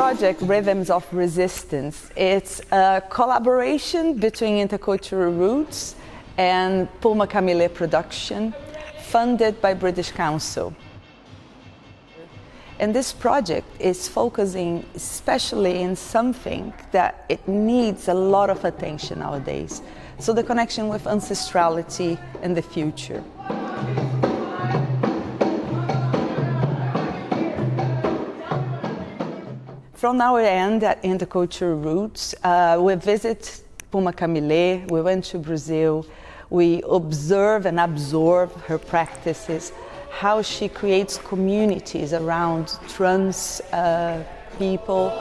project, Rhythms of Resistance, it's a collaboration between Intercultural Roots and Puma Camille Production, funded by British Council. And this project is focusing especially in something that it needs a lot of attention nowadays. So the connection with ancestrality and the future. From our end at Intercultural Roots, we visit Puma Camille, we went to Brazil, we observe and absorb her practices, how she creates communities around trans people.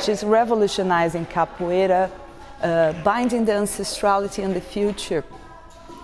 She's revolutionizing capoeira, binding the ancestrality and the future.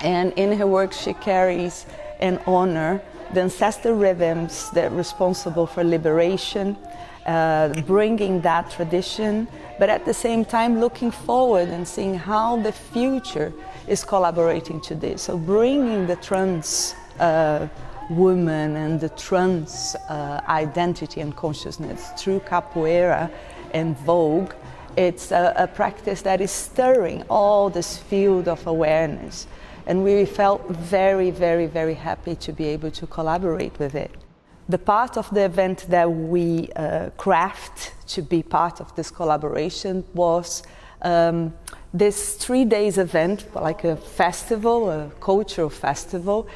And in her work she carries and honor the ancestral rhythms that are responsible for liberation, bringing that tradition, but at the same time looking forward and seeing how the future is collaborating to this. So bringing the trans woman and the trans identity and consciousness through capoeira and Vogue, it's a practice that is stirring all this field of awareness. And we felt very, very, very happy to be able to collaborate with it. The part of the event that we craft to be part of this collaboration was this 3 days event, like a festival, a cultural festival,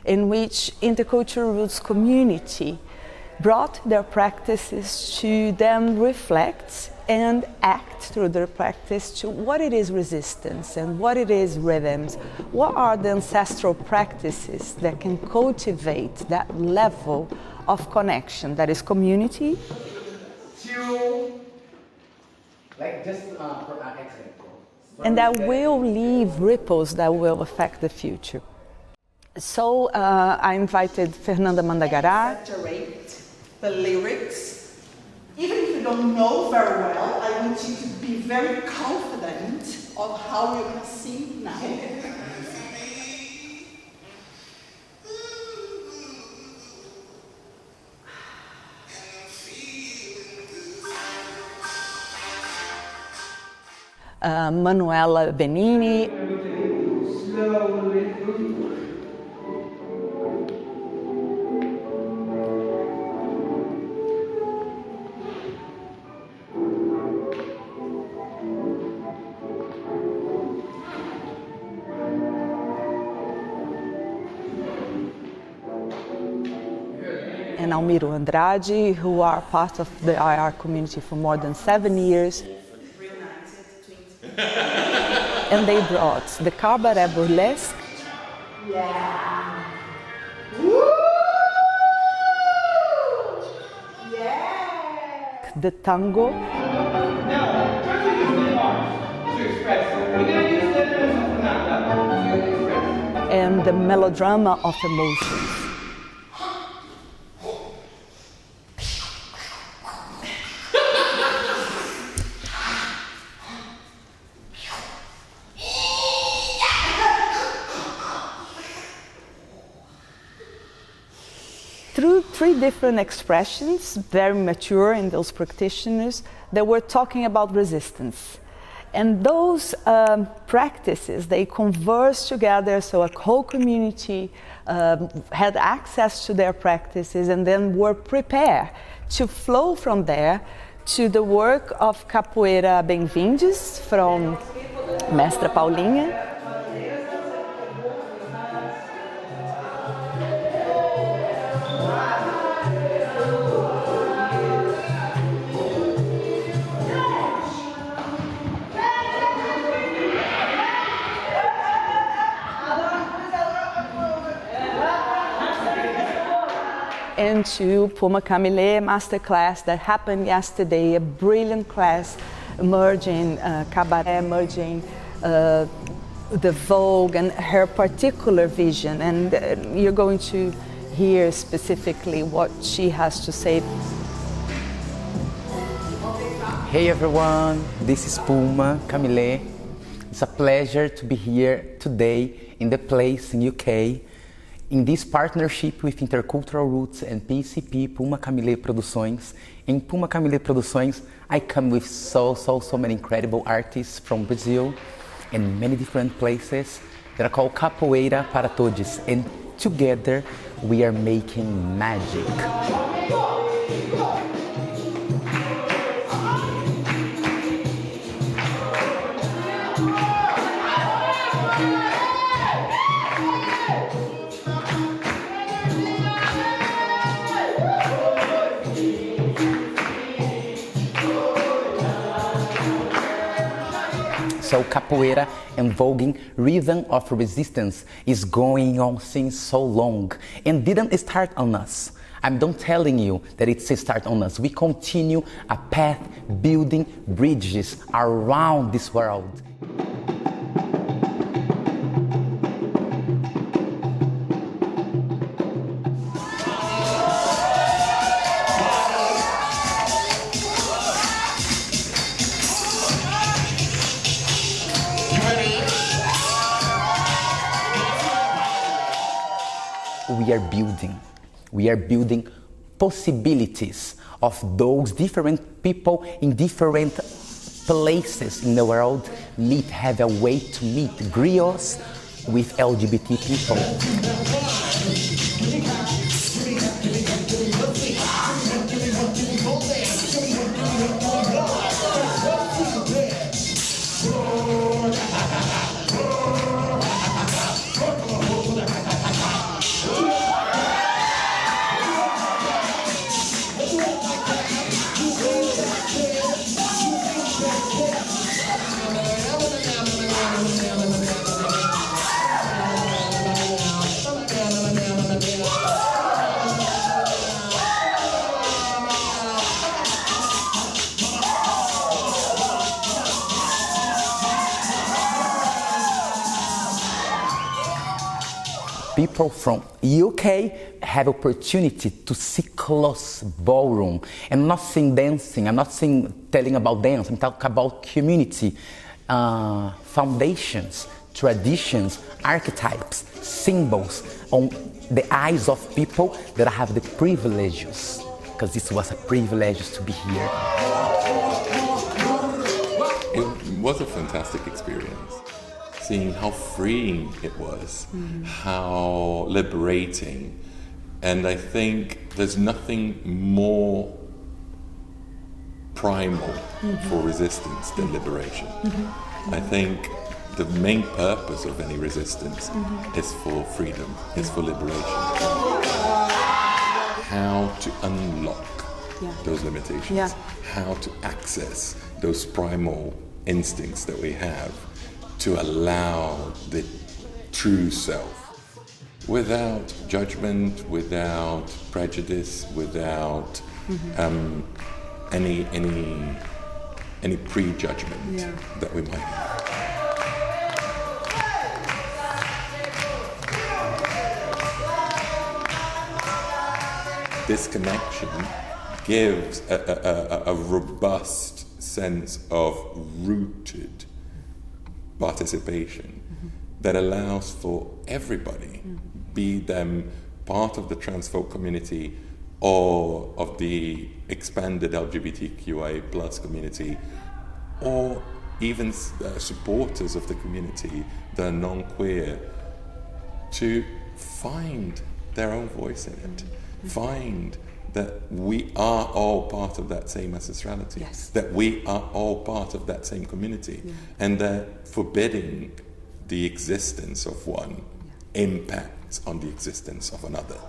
in which Intercultural Roots community brought their practices to then reflect and act through their practice to what it is resistance and what it is rhythms. What are the ancestral practices that can cultivate that level of connection that is community? And that will leave ripples that will affect the future. So I invited Fernanda Mandagará. Exaggerate the lyrics. Even if you don't know very well, I want you to be very confident of how you're going to sing now. Manuela Benini. And Almiro Andrade, who are part of the IR community for more than 7 years. And they brought the cabaret burlesque, Yeah. Woo! Yeah. the tango, and the melodrama of emotions. Through 3 different expressions, very mature in those practitioners, that were talking about resistance. And those practices, they converse together, so a whole community had access to their practices and then were prepared to flow from there to the work of Capoeira Bem-vindes from Mestra Paulinha. And to Puma Camille masterclass that happened yesterday, a brilliant class merging cabaret, merging the Vogue and her particular vision. And you're going to hear specifically what she has to say. Hey everyone, this is Puma Camille. It's a pleasure to be here today in the place in UK, in this partnership with Intercultural Roots and PCP, Puma Camille Produções. In Puma Camille Produções, I come with so many incredible artists from Brazil and many different places that are called Capoeira para Todos. And together, we are making magic. So capoeira, invoking rhythm of resistance, is going on since so long and didn't start on us. I'm not telling you that it's a start on us. We continue a path building bridges around this world. We are building possibilities of those different people in different places in the world have a way to meet griots with LGBT people. People from UK have opportunity to see close ballroom. And I'm not saying dancing, I'm not saying telling about dance, I'm talking about community, foundations, traditions, archetypes, symbols on the eyes of people that have the privileges, because this was a privilege to be here. It was a fantastic experience. Seeing how freeing it was, how liberating. And I think there's nothing more primal for resistance than liberation. I think the main purpose of any resistance is for freedom, is for liberation. How to unlock those limitations, how to access those primal instincts that we have, to allow the true self, without judgment, without prejudice, without any prejudgment that we might have. This connection gives a robust sense of rooted participation that allows for everybody, be them part of the trans folk community or of the expanded LGBTQIA plus community, or even supporters of the community that are non-queer, to find their own voice in it, find that we are all part of that same ancestrality, that we are all part of that same community, and that forbidding the existence of one impacts on the existence of another.